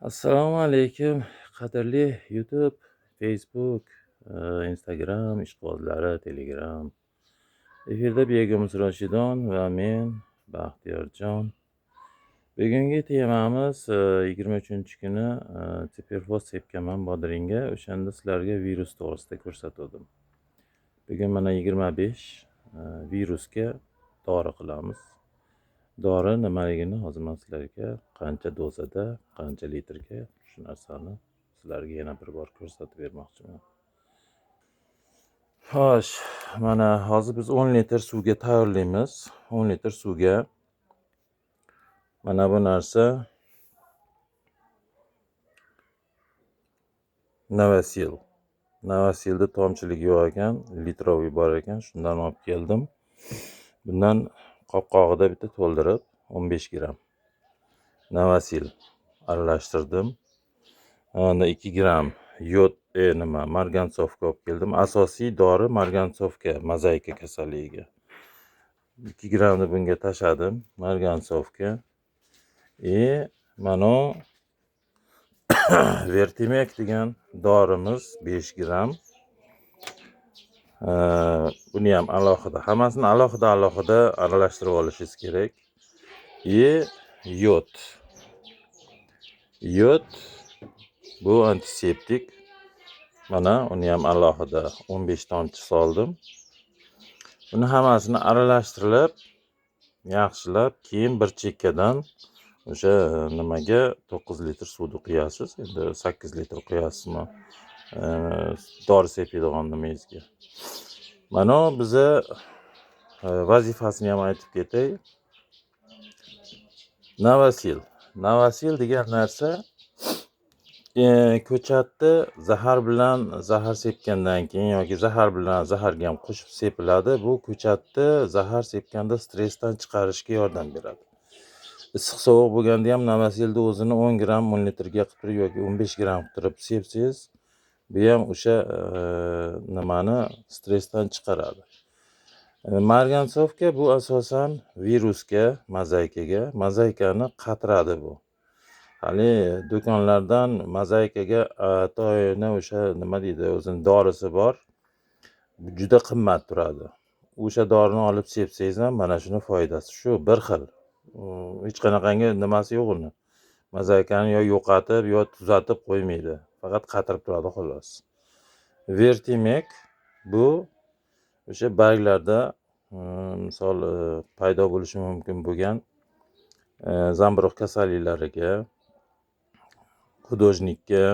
Assalomu alaykum, qadrli YouTube, Facebook, Instagram ishqibozlari, Telegram. Efirda Begum Roshidon va men Baxtiyorjon. Bugungi temamiz 23-kuni Teperfos sepganman Bodringga. O'shanda sizlarga virus to'g'risida ko'rsatdim. Bugun mana 25 virusga dori qilamiz. Dori nimaligini hozir men sizlarga qancha dozada, qancha litrga shu narsani sizlarga yana bir bor ko'rsatib bermoqchiman. Xo'sh, mana hozir biz 10 litr suvga tayyorlaymiz. 10 litr suvga mana bu narsa Navasil. Navasilni tomchiligi yo'q ekan, litroviy bor ekan, shundan olib keldim. Bundan qopqog'ida bitta to'ldirib 15 gram Navasil aralashtirdim. Onda 2 gram yod margansovka olib keldim. Asosiy dori margansovka, mozaika kasalligiga. 2 gramni bunga tashladim, margansovka. Mana Vertimek degan dorimiz 5 gram. Buni ham alohida, hammasini alohida aralashtirib olishingiz kerak. Yod. Yod bu antiseptik. Mana uni ham alohida 15 tomchi soldim. Buni hammasini aralashtirib, yaxshilab, keyin bir chekkadan o'sha nimaga 9 litr suvni quyasiz. Endi 8 litr quyasizmi? Dori sepadigan nimangizga. Mana biza vazifasini ham aytib ketay. Navasil degan narsa ko'chatni zahar sepgandan keyin yoki zahar bilan zaharga ham qo'shib sepiladi. Bu ko'chatni zahar sepganda stressdan chiqarishga yordam beradi. Issiq sovuq bo'lganda ham Navasilni o'zini 10 gram 10 litrga qilib turib yoki 15 gram qilib turib sepsangiz, bu ham o'sha nimani stressdan chiqaradi. Margansovka bu asosan virusga, mozaikani qatiradi bu. Hali do'konlardan mozaikaga to'yini o'sha nima deydi, o'zining dorisi bor. Juda qimmat turadi. O'sha dorini olib sepsangiz ham mana shuni foydasi shu, bir xil. Hech qanaqangi nimasi yo'q uni. Mozaikani yo yo'qotib, yo tuzatib qo'ymaydi. Faqat qatirib turadi xolos. Vertimek bu o'sha barglarda misol paydo bo'lishi mumkin bo'lgan zamburug' kasalliklariga, hudojnikka,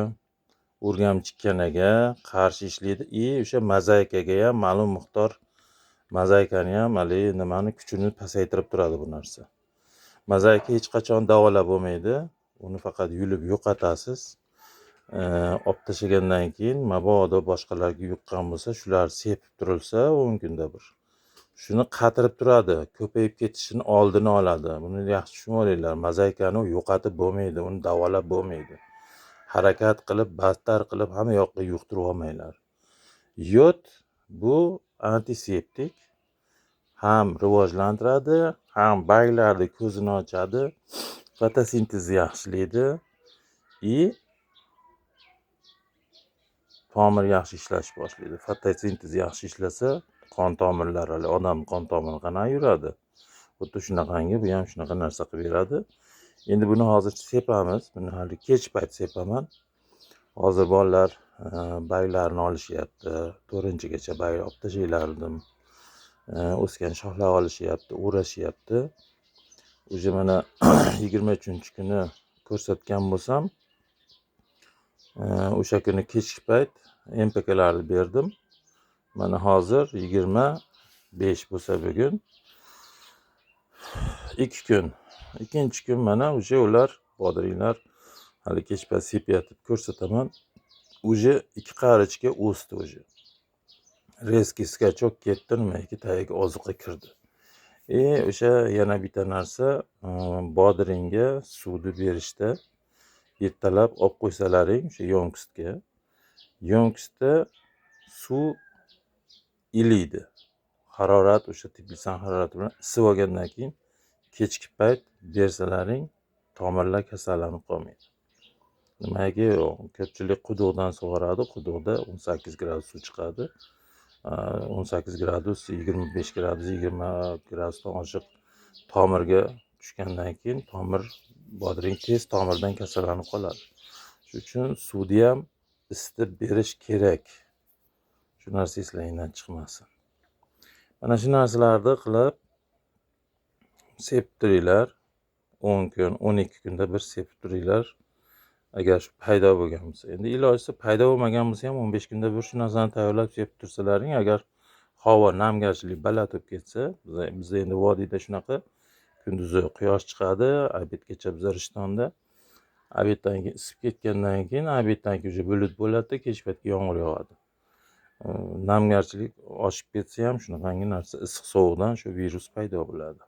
o'rgamchik kanaga qarshi ishlaydi. O'sha mozaikaga ham ma'lum miqdor mozaikani ham nimani kuchini pasaytirib turadi bu narsa. Mozaika hech qachon davolab bo'lmaydi. Uni faqat yulib yo'qotasiz. Olib tashlagandan keyin mabodo boshqalarga yuqqan bo'lsa, shular sepib turilsa 10 kunda bir. Shuni qatirib turadi, ko'payib ketishini oldini oladi. Buni yaxshi tushunib olinglar. Mozaikani yo'qotib bo'lmaydi, uni davolab bo'lmaydi. Harakat qilib, battar qilib hamma yoqqa yuqtirib olmanglar. Yod bu antiseptik. Ham rivojlantiradi, ham barglarni ko'zini ochadi, fotosintezni yaxshilaydi. Tomir yaxshi ishlashni boshlaydi. Fotosintez yaxshi ishlasa, qon tomirlari, odam qon tomiri qanaqa yuradi? Xuddi shunaqangi bu ham shunaqa narsa qilib beradi. Endi buni hozir sepamiz. Buni hali kech payt sepaman. Hozir bolalar barglarini olishyapti. 4-gacha barg olib tashlaylardim. O'sgan shoxlar olishyapti, o'rashyapti. O'sha mana 23-kuni ko'rsatgan bo'lsam, o'sha kuni kechki payt MPKlarni berdim. Mana hozir 25 bo'lsa bugun 2 kun. Ikkinchi kun mana o'sha ular bodringlar hali kech payt sepayotib ko'rsataman. O'sha 2 qarichga o'sdi o'sha. Rezki skachok ketdi, nimaiki tagiga ozuqa kirdi. O'sha yana bitta narsa, bodringga suvni berishda ertalab olib qo'ysalaring o'sha yonkistga. Yonkistda suv iliydi. Harorat o'sha Tbilisining harorati bilan isib olgandan keyin kechki payt bersalaring tomirlar kasallanib qolmaydi. Nimaga ko'pchilik quduqdan sug'oradi. Quduqda 18 gradus suv chiqadi. 18 gradus, 25 gradus, 20 gradusdan oshiq tomirga tushgandan keyin tomir bodring tez tomirdan kasallanib qoladi. Shuning uchun suvni ham isitib berish kerak. Shu narsa eslangdan chiqmasin. Mana shu narsalarni qilib sepib turinglar. 10 kun, 12 kunda bir sepib turinglar. Agar shu paydo bo'lgan bo'lsa. Endi ilojisi paydo bo'lmagan bo'lsa ham 15 kunda bir shu narsani tayyorlab sepib tursalaring, agar havo namgarchilik balatib ketsa, bizda endi vodiyda shunaqa kunduzi quyosh chiqadi, obedgacha biz Rishtonda. Obeddan keyin isib ketgandan keyin obeddan keyin уже bulut bo'ladi, kech paytga yomg'ir yog'adi. Namgarchilik oshib ketsa ham shunaqangi narsa issiq sovuqdan shu virus paydo bo'ladi.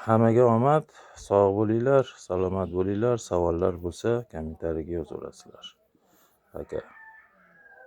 Hammaga omad, sog' bo'linglar, salomat bo'linglar. Savollar bo'lsa kommentariyaga yozaverasizlar. Aka.